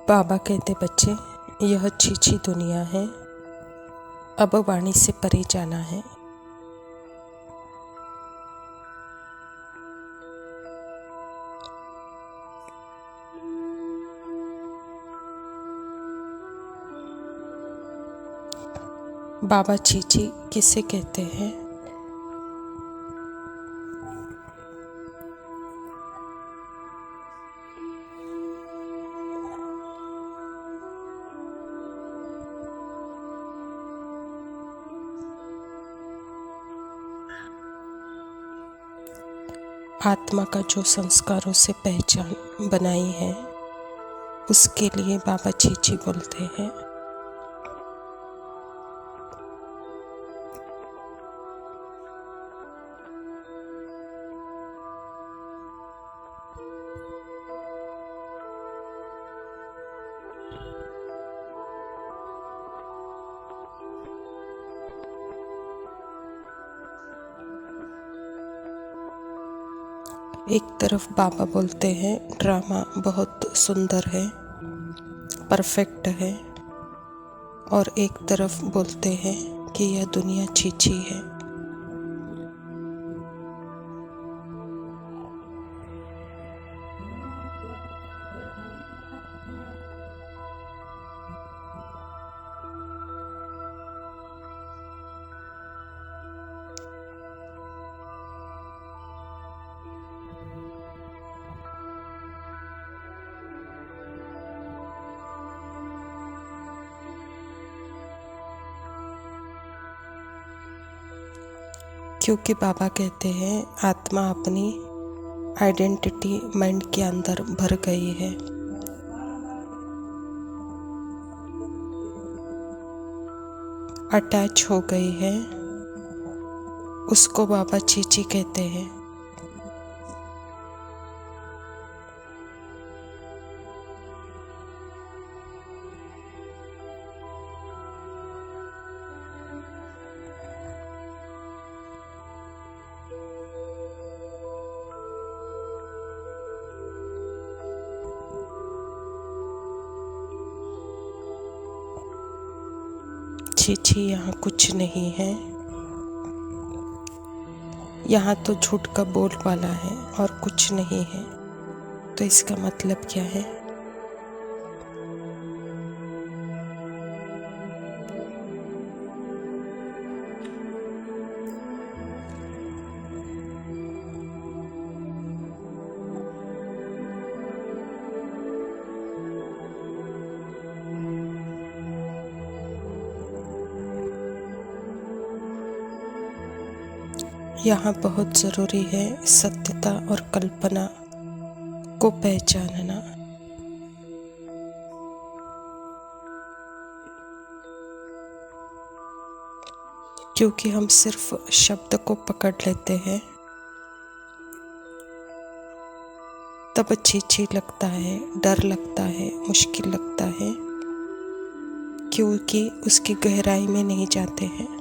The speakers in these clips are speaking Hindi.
बाबा कहते बच्चे, यह अच्छी दुनिया है, अब वाणी से परे जाना है। बाबा चीची किसे कहते हैं? आत्मा का जो संस्कारों से पहचान बनाई है, उसके लिए बाबा चीची बोलते हैं। एक तरफ बाबा बोलते हैं ड्रामा बहुत सुंदर है, परफेक्ट है, और एक तरफ बोलते हैं कि यह दुनिया छीछी है। क्योंकि बाबा कहते हैं आत्मा अपनी आइडेंटिटी माइंड के अंदर भर गई है। अटैच हो गई है, उसको बाबा चीची कहते हैं। चीची यहाँ कुछ नहीं है, यहाँ तो झूठ का बोलबाला है और कुछ नहीं है। तो इसका मतलब क्या है? यहाँ बहुत ज़रूरी है सत्यता और कल्पना को पहचानना। क्योंकि हम सिर्फ शब्द को पकड़ लेते हैं, तब चीची लगता है, डर लगता है, मुश्किल लगता है, क्योंकि उसकी गहराई में नहीं जाते हैं।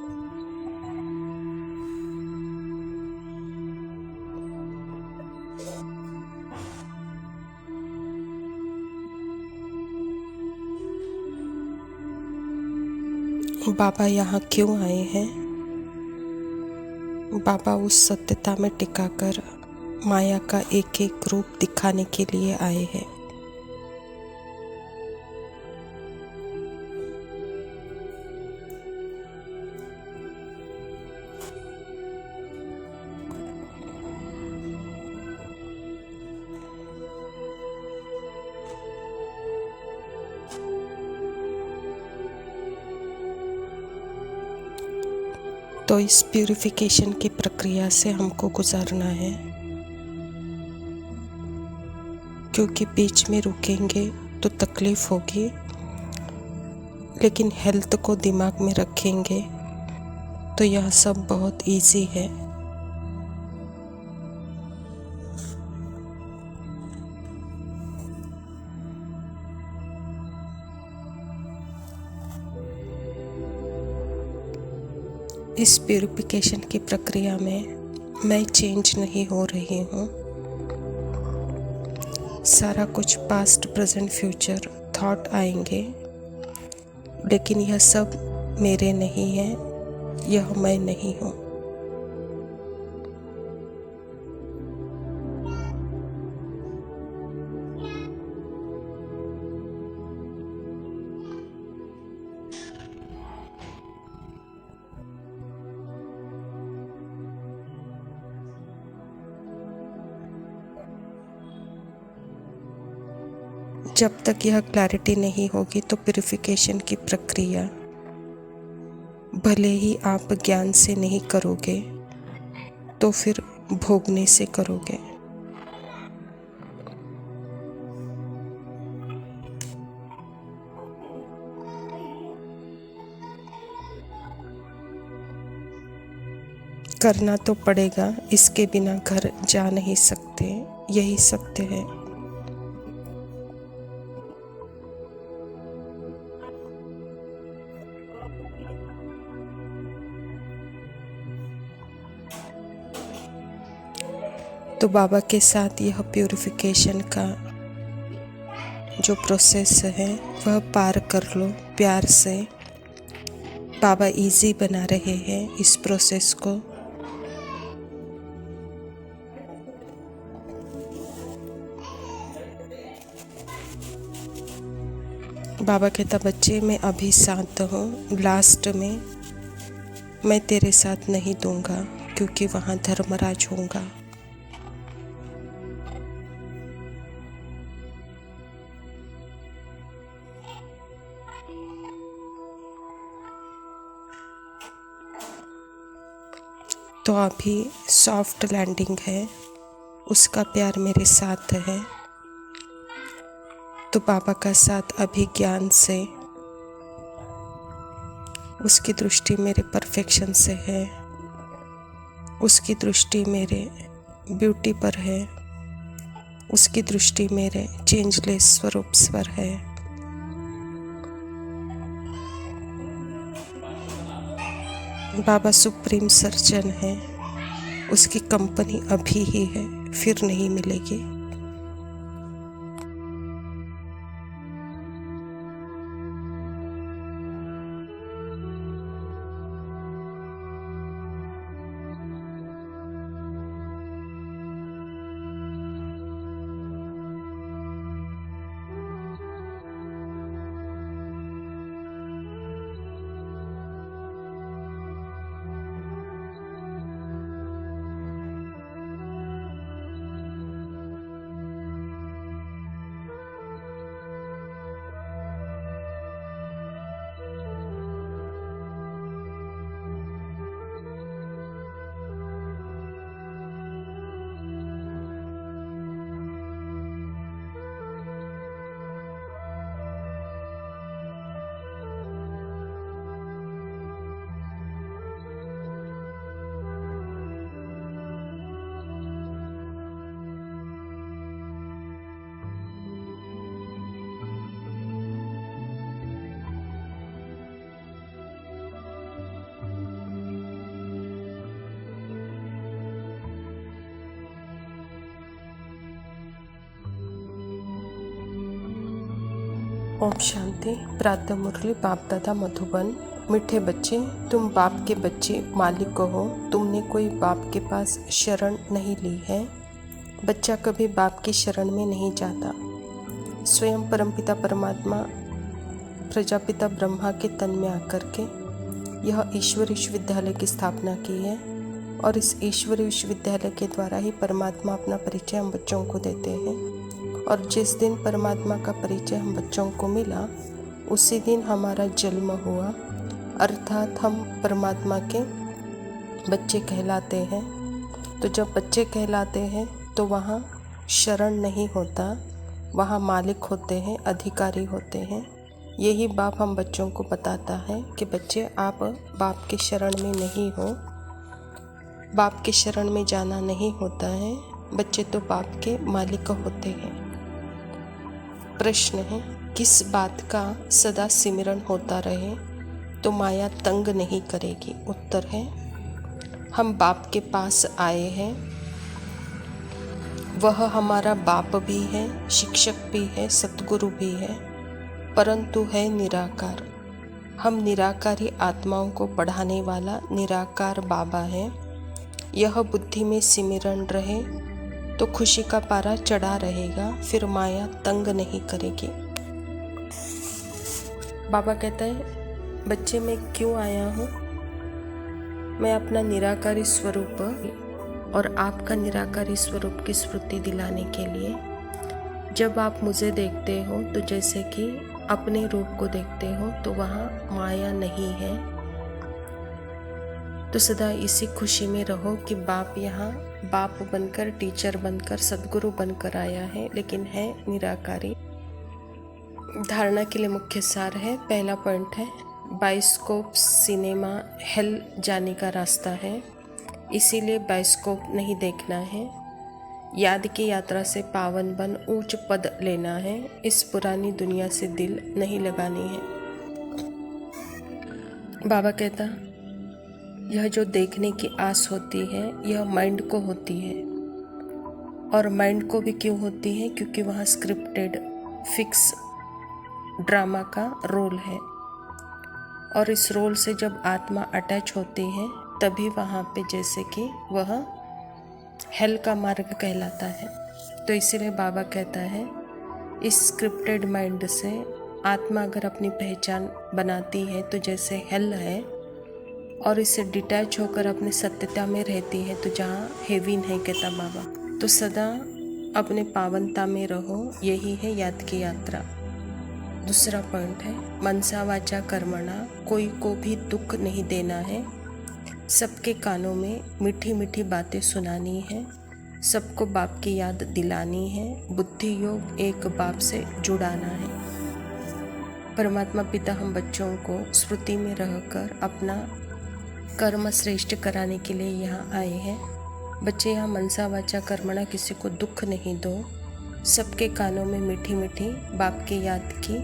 बाबा यहाँ क्यों आए हैं? बाबा उस सत्यता में टिकाकर माया का एक एक रूप दिखाने के लिए आए हैं। तो इस प्यूरिफिकेशन की प्रक्रिया से हमको गुजरना है, क्योंकि बीच में रुकेंगे तो तकलीफ होगी, लेकिन हेल्थ को दिमाग में रखेंगे तो यह सब बहुत इजी है। इस प्यूरिफिकेशन की प्रक्रिया में मैं चेंज नहीं हो रही हूँ। सारा कुछ पास्ट, प्रेजेंट, फ्यूचर थॉट आएंगे, लेकिन यह सब मेरे नहीं है, यह मैं नहीं हूँ। जब तक यह क्लैरिटी नहीं होगी तो प्यूरिफिकेशन की प्रक्रिया भले ही आप ज्ञान से नहीं करोगे तो फिर भोगने से करोगे। करना तो पड़ेगा, इसके बिना घर जा नहीं सकते, यही सत्य है। तो बाबा के साथ यह प्यूरिफिकेशन का जो प्रोसेस है वह पार कर लो प्यार से। बाबा इजी बना रहे हैं इस प्रोसेस को। बाबा कहता, बच्चे मैं अभी शांत हूँ, लास्ट में मैं तेरे साथ नहीं दूंगा क्योंकि वहाँ धर्मराज होगा। तो अभी सॉफ्ट लैंडिंग है, उसका प्यार मेरे साथ है। तो बाबा का साथ अभी ज्ञान से, उसकी दृष्टि मेरे परफेक्शन से है, उसकी दृष्टि मेरे ब्यूटी पर है, उसकी दृष्टि मेरे चेंजलेस स्वरूप पर है। बाबा सुप्रीम सर्जन है, उसकी कंपनी अभी ही है, फिर नहीं मिलेगी। ओम शांति। प्रातः मुरली बाप दादा मधुबन। मीठे बच्चे, तुम बाप के बच्चे मालिक हो। तुमने कोई बाप के पास शरण नहीं ली है। बच्चा कभी बाप की शरण में नहीं जाता। स्वयं परमपिता परमात्मा प्रजापिता ब्रह्मा के तन में आकर के यह ईश्वर विश्वविद्यालय की स्थापना की है और इस ईश्वर विश्वविद्यालय के द्वारा ही परमात्मा अपना परिचय हम बच्चों को देते हैं। और जिस दिन परमात्मा का परिचय हम बच्चों को मिला उसी दिन हमारा जन्म हुआ, अर्थात हम परमात्मा के बच्चे कहलाते हैं। तो जब बच्चे कहलाते हैं तो वहाँ शरण नहीं होता, वहाँ मालिक होते हैं, अधिकारी होते हैं। यही बाप हम बच्चों को बताता है कि बच्चे आप बाप के शरण में नहीं हो, बाप के शरण में जाना नहीं होता है। बच्चे तो बाप के मालिक होते हैं। प्रश्न है, किस बात का सदा सिमरन होता रहे तो माया तंग नहीं करेगी? उत्तर है, हम बाप के पास आए हैं, वह हमारा बाप भी है, शिक्षक भी है, सतगुरु भी है। परंतु है निराकार। हम निराकारी आत्माओं को पढ़ाने वाला निराकार बाबा है। यह बुद्धि में सिमरन रहे तो खुशी का पारा चढ़ा रहेगा, फिर माया तंग नहीं करेगी। बाबा कहता है, बच्चे मैं क्यों आया हूँ? मैं अपना निराकारी स्वरूप और आपका निराकारी स्वरूप की स्मृति दिलाने के लिए। जब आप मुझे देखते हो तो जैसे कि अपने रूप को देखते हो, तो वहाँ माया नहीं है। तो सदा इसी खुशी में रहो कि बाप यहाँ बाप बनकर, टीचर बनकर, सद्गुरु बनकर आया है, लेकिन है निराकारी। धारणा के लिए मुख्य सार है। पहला पॉइंट है, बायोस्कोप सिनेमा हेल जाने का रास्ता है, इसीलिए बायोस्कोप नहीं देखना है। याद की यात्रा से पावन बन ऊंच पद लेना है, इस पुरानी दुनिया से दिल नहीं लगानी है। बाबा कहता, यह जो देखने की आस होती है यह माइंड को होती है। और माइंड को भी क्यों होती है? क्योंकि वहाँ स्क्रिप्टेड फिक्स ड्रामा का रोल है, और इस रोल से जब आत्मा अटैच होती है तभी वहाँ पे जैसे कि वह हेल का मार्ग कहलाता है। तो इसीलिए बाबा कहता है, इस स्क्रिप्टेड माइंड से आत्मा अगर अपनी पहचान बनाती है तो जैसे हेल है, और इससे डिटैच होकर अपने सत्यता में रहती है तो जहाँ हेवन है, कहता बाबा। तो सदा अपने पावनता में रहो, यही है याद की यात्रा। दूसरा पॉइंट है, मनसा वाचा कर्मणा, कोई को भी दुख नहीं देना है, सबके कानों में मीठी मीठी बातें सुनानी है, सबको बाप की याद दिलानी है, बुद्धि योग एक बाप से जुड़ाना है। परमात्मा पिता हम बच्चों को स्मृति में रहकर अपना कर्म श्रेष्ठ कराने के लिए यहाँ आए हैं। बच्चे यहाँ मनसा वाचा कर्मणा, किसी को दुख नहीं दो, सबके कानों में मीठी मीठी बाप की याद की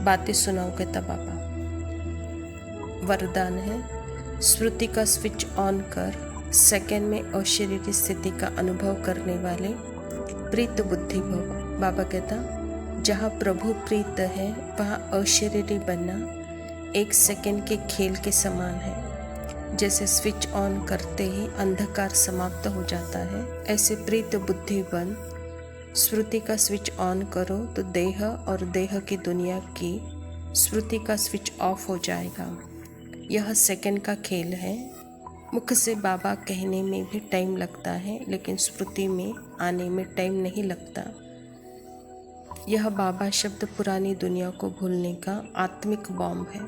बातें सुनाओ, कहता बाबा। वरदान है, स्मृति का स्विच ऑन कर सेकंड में अशरीरी स्थिति का अनुभव करने वाले प्रीत बुद्धि भव। बाबा कहता, जहाँ प्रभु प्रीत है वहाँ अशरीरी बनना एक सेकंड के खेल के समान है। जैसे स्विच ऑन करते ही अंधकार समाप्त हो जाता है, ऐसे प्रीत बुद्धि बन स्मृति का स्विच ऑन करो तो देह और देह की दुनिया की स्मृति का स्विच ऑफ हो जाएगा। यह सेकंड का खेल है। मुख से बाबा कहने में भी टाइम लगता है, लेकिन स्मृति में आने में टाइम नहीं लगता। यह बाबा शब्द पुरानी दुनिया को भूलने का आत्मिक बॉम्ब है।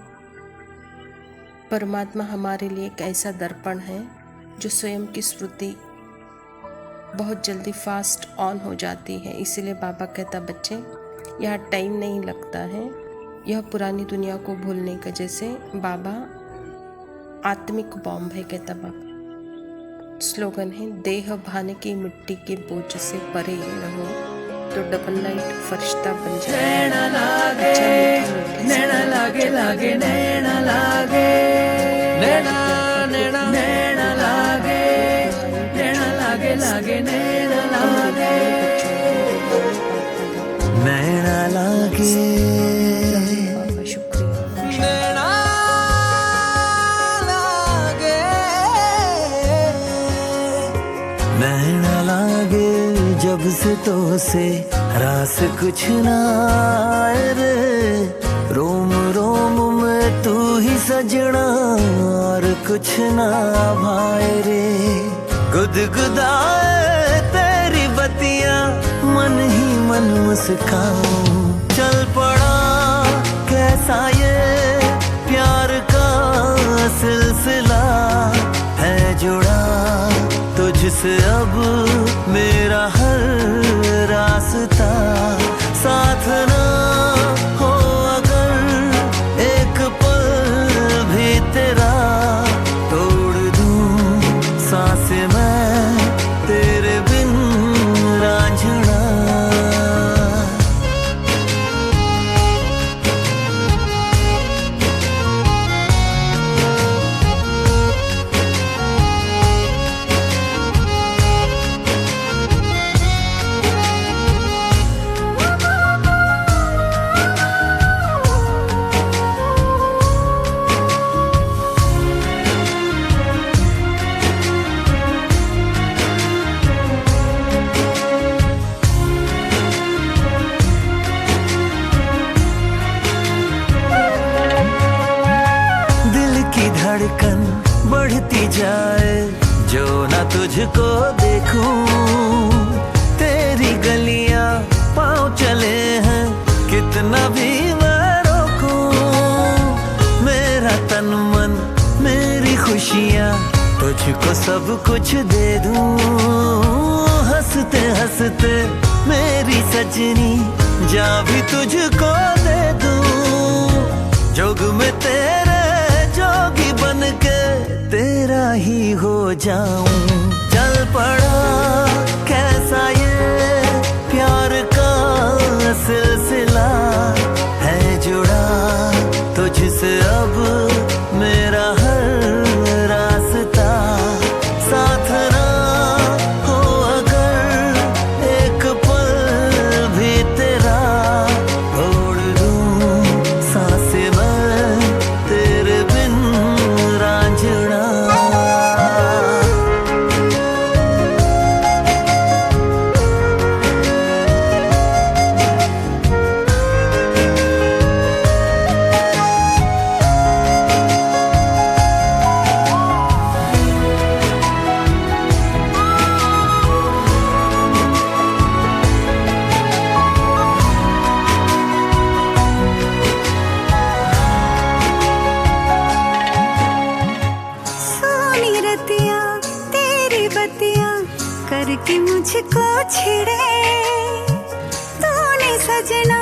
परमात्मा हमारे लिए एक ऐसा दर्पण है जो स्वयं की स्मृति बहुत जल्दी फास्ट ऑन हो जाती है। इसीलिए बाबा कहता, बच्चे यहाँ टाइम नहीं लगता है, यह पुरानी दुनिया को भूलने का जैसे बाबा आत्मिक बॉम्ब है, कहता बाबा। स्लोगन है, देह भान की मिट्टी के बोझ से परे रहो तो डबल लाइट फरिश्ता बन जाए। नैना लागे, नैना लागे, लागे नैना लागे, नैना नैना नैना लागे, नैना लागे, लागे नैना लागे, नैना लागे, नैना लागे, नैना लागे जब से तो से रास कुछ ना आए रे, रोम रोम में तू ही सजना और कुछ ना भाए रे, गुदगुदाए तेरी बतिया मन ही मन मुस्काऊं, चल पड़ा कैसा ये प्यार का सिलसिला है जुड़ा तुझसे अब मेरा हर रास्ता, साथ ना हो अगर एक पल भी तेरा, तोड़ दूं सांस मैं तेरे बिन रांझना। जाए जो ना तुझको देखूं। तेरी गलियां पाँव चले हैं कितना भी मैं रोकूं। मेरा तन मन मेरी खुशियाँ तुझको सब कुछ दे दूं। हंसते हंसते मेरी सजनी जा भी तुझको दे दूं। जोग में तेरे जोगी बन के तेरा ही हो जाऊं। चल पड़ा कैसा ये प्यार का सिलसिला है जुड़ा तुझसे अब मेरा हर रास्ता। साथ ना हो अगर एक पल भी तेरा छोड़ दूं सांसें मैं तेरे बिन रांझना। तेरी बत्तियां करके मुझको छिड़े तूने सजना।